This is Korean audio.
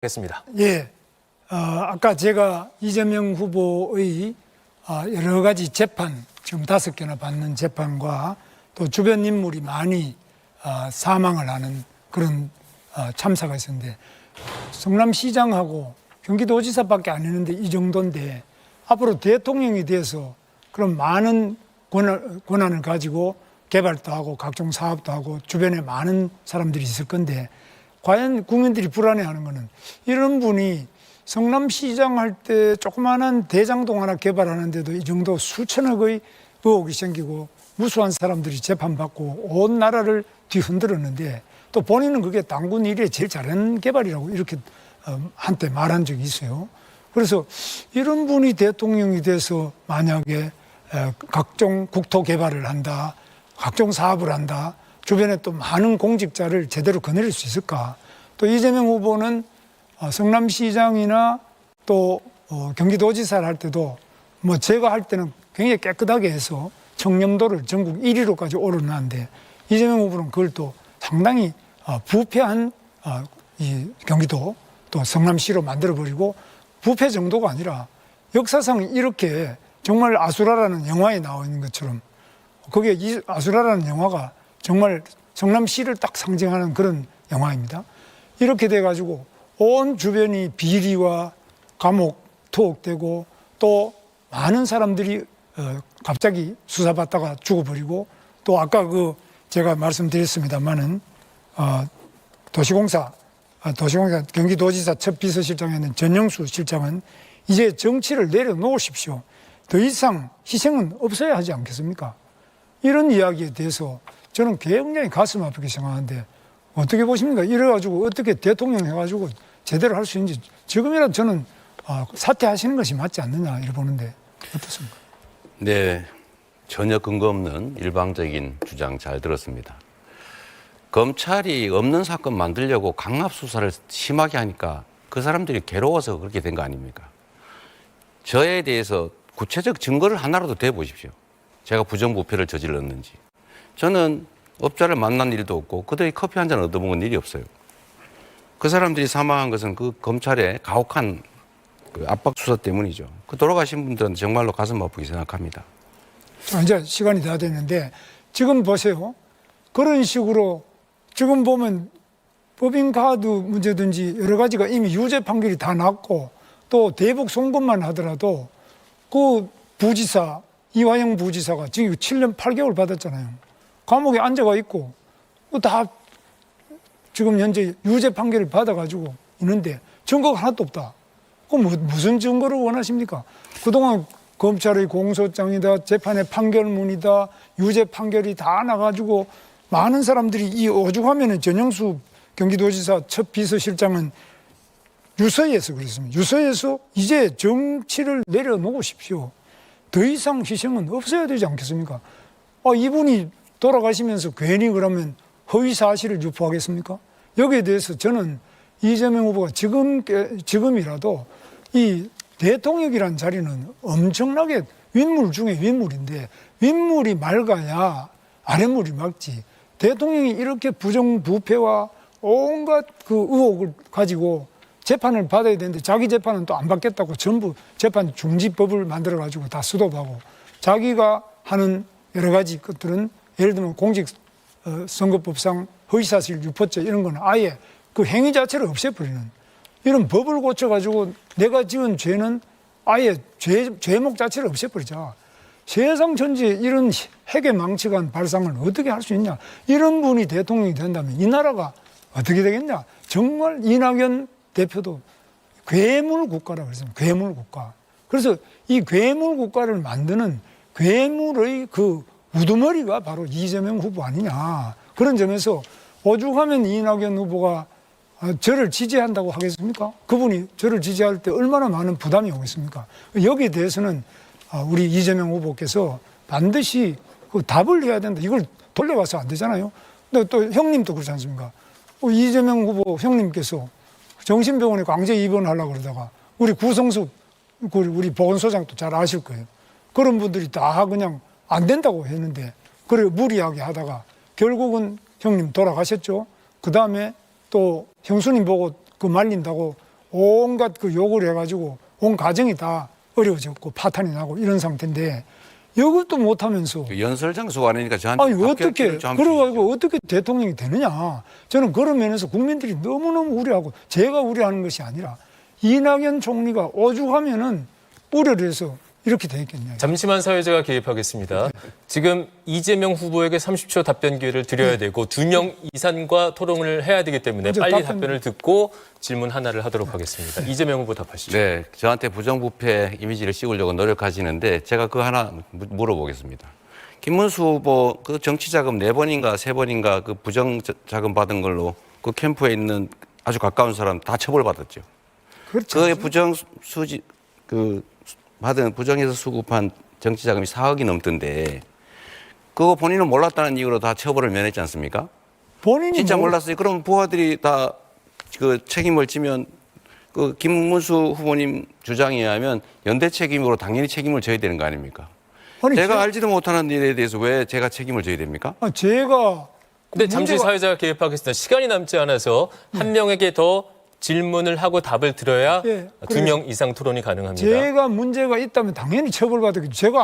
겠습니다. 예, 아까 제가 이재명 후보의 여러 가지 재판, 지금 5개나 받는 재판과 또 주변 인물이 많이 사망을 하는 그런 참사가 있었는데, 성남시장하고 경기도지사밖에 안 했는데 이 정도인데, 앞으로 대통령이 돼서 그런 많은 권한을 가지고 개발도 하고 각종 사업도 하고 주변에 많은 사람들이 있을 건데, 과연 국민들이 불안해하는 거는, 이런 분이 성남시장 할 때 조그마한 대장동 하나 개발하는데도 이 정도 수천억의 의혹이 생기고 무수한 사람들이 재판받고 온 나라를 뒤흔들었는데, 또 본인은 그게 당군 일에 제일 잘하는 개발이라고 이렇게 한때 말한 적이 있어요. 그래서 이런 분이 대통령이 돼서 만약에 각종 국토 개발을 한다, 각종 사업을 한다, 주변에 또 많은 공직자를 제대로 거느릴 수 있을까? 또 이재명 후보는 성남시장이나 또 경기도지사를 할 때도 뭐 제가 할 때는 굉장히 깨끗하게 해서 청렴도를 전국 1위로까지 오르는데, 이재명 후보는 그걸 또 상당히 부패한 이 경기도 또 성남시로 만들어버리고, 부패 정도가 아니라 역사상 이렇게 정말 아수라라는 영화에 나와 있는 것처럼, 그게 이 아수라라는 영화가 정말 성남시를 딱 상징하는 그런 영화입니다. 이렇게 돼가지고 온 주변이 비리와 감옥, 투옥되고, 또 많은 사람들이 갑자기 수사받다가 죽어버리고, 또 아까 제가 말씀드렸습니다만은 도시공사 경기도지사 첫 비서실장이었는 전영수 실장은 이제 정치를 내려놓으십시오. 더 이상 희생은 없어야 하지 않겠습니까? 이런 이야기에 대해서 저는 굉장히 가슴 아프게 생각하는데, 어떻게 보십니까? 이래가지고 어떻게 대통령 해가지고 제대로 할 수 있는지, 지금이라도 저는 사퇴하시는 것이 맞지 않느냐 이렇게 보는데 어떻습니까? 네, 전혀 근거 없는 일방적인 주장 잘 들었습니다. 검찰이 없는 사건 만들려고 강압 수사를 심하게 하니까 그 사람들이 괴로워서 그렇게 된 거 아닙니까? 저에 대해서 구체적 증거를 하나라도 대보십시오. 제가 부정부패를 저질렀는지. 저는 업자를 만난 일도 없고 그들이 커피 한 잔 얻어먹은 일이 없어요. 그 사람들이 사망한 것은 그 검찰의 가혹한 그 압박 수사 때문이죠. 그 돌아가신 분들은 정말로 가슴 아프게 생각합니다. 이제 시간이 다 됐는데, 지금 보세요. 그런 식으로 지금 보면 법인카드 문제든지 여러 가지가 이미 유죄 판결이 다 났고, 또 대북 송금만 하더라도 그 부지사, 이화영 부지사가 지금 7년 8개월 받았잖아요. 감옥에 앉아가 있고 다 지금 현재 유죄 판결을 받아가지고 있는데 증거가 하나도 없다. 그럼 무슨 증거를 원하십니까? 그동안 검찰의 공소장이다, 재판의 판결문이다, 유죄 판결이 다 나가지고 많은 사람들이 이 오죽하면은 전영수 경기도지사 첫 비서실장은 유서에서 그랬습니다. 유서에서 이제 정치를 내려놓으십시오. 더 이상 희생은 없어야 되지 않겠습니까? 이분이 돌아가시면서 괜히 그러면 허위 사실을 유포하겠습니까? 여기에 대해서 저는 이재명 후보가 지금이라도 이 대통령이라는 자리는 엄청나게 윗물 중에 윗물인데, 윗물이 맑아야 아랫물이 맑지. 대통령이 이렇게 부정부패와 온갖 그 의혹을 가지고 재판을 받아야 되는데, 자기 재판은 또 안 받겠다고 전부 재판 중지법을 만들어가지고 다 수도하고, 자기가 하는 여러 가지 것들은 예를 들면 공직선거법상 허위사실 유포죄 이런 거는 아예 그 행위 자체를 없애버리는 이런 법을 고쳐가지고 내가 지은 죄는 아예 죄목 자체를 없애버리자. 세상 전체에 이런 핵의 망측한 발상을 어떻게 할 수 있냐. 이런 분이 대통령이 된다면 이 나라가 어떻게 되겠냐. 정말 이낙연 대표도 괴물 국가라고 그랬습니다. 괴물 국가. 그래서 이 괴물 국가를 만드는 괴물의 그 우두머리가 바로 이재명 후보 아니냐. 그런 점에서 오죽하면 이낙연 후보가 저를 지지한다고 하겠습니까? 그분이 저를 지지할 때 얼마나 많은 부담이 오겠습니까? 여기에 대해서는 우리 이재명 후보께서 반드시 그 답을 해야 된다. 이걸 돌려봐서 안 되잖아요. 근데 또 형님도 그렇지 않습니까? 이재명 후보 형님께서 정신병원에 강제 입원하려고 그러다가 우리 구성숙 우리 보건소장도 잘 아실 거예요. 그런 분들이 다 그냥 안 된다고 했는데, 그래 무리하게 하다가 결국은 형님 돌아가셨죠. 그 다음에 또 형수님 보고 그 말린다고 온갖 그 욕을 해가지고 온 가정이 다 어려워졌고 파탄이 나고 이런 상태인데 이것도 못하면서 연설 장소가 아니니까 저한테 아니 어떻게 합격을 좀 그래가지고 어떻게 대통령이 되느냐. 저는 그런 면에서 국민들이 너무너무 우려하고 제가 우려하는 것이 아니라 이낙연 총리가 오죽하면은 우려를 해서 이렇게 되겠냐. 잠시만 사회자가 개입하겠습니다. 지금 이재명 후보에게 30초 답변 기회를 드려야 되고 2명 이상과 토론을 해야 되기 때문에 먼저 빨리 답변- 답변을 듣고 질문 하나를 하도록 하겠습니다. 이재명 후보 답하시죠. 네, 저한테 부정부패 이미지를 씌우려고 노력하시는데 제가 그 하나 물어보겠습니다. 김문수 후보 그 정치자금 4번인가 3번인가 그 부정자금 받은 걸로 그 캠프에 있는 아주 가까운 사람 다 처벌받았죠. 그렇죠. 그의 부정수지 받은 부정해서 수급한 정치자금이 4억이 넘던데 그거 본인은 몰랐다는 이유로 다 처벌을 면했지 않습니까? 본인이 진짜 뭐- 몰랐어요. 그럼 부하들이 다 그 책임을 지면 그 김문수 후보님 주장에 의하면 연대 책임으로 당연히 책임을 져야 되는 거 아닙니까? 아니, 제가 알지도 못하는 일에 대해서 왜 제가 책임을 져야 됩니까? 제가 근데 잠시 문제가- 사회자가 개입하겠습니다. 시간이 남지 않아서 한 명에게 더 질문을 하고 답을 들어야 예, 2명 이상 토론이 가능합니다. 제가 문제가 있다면 당연히 처벌받았겠죠. 제가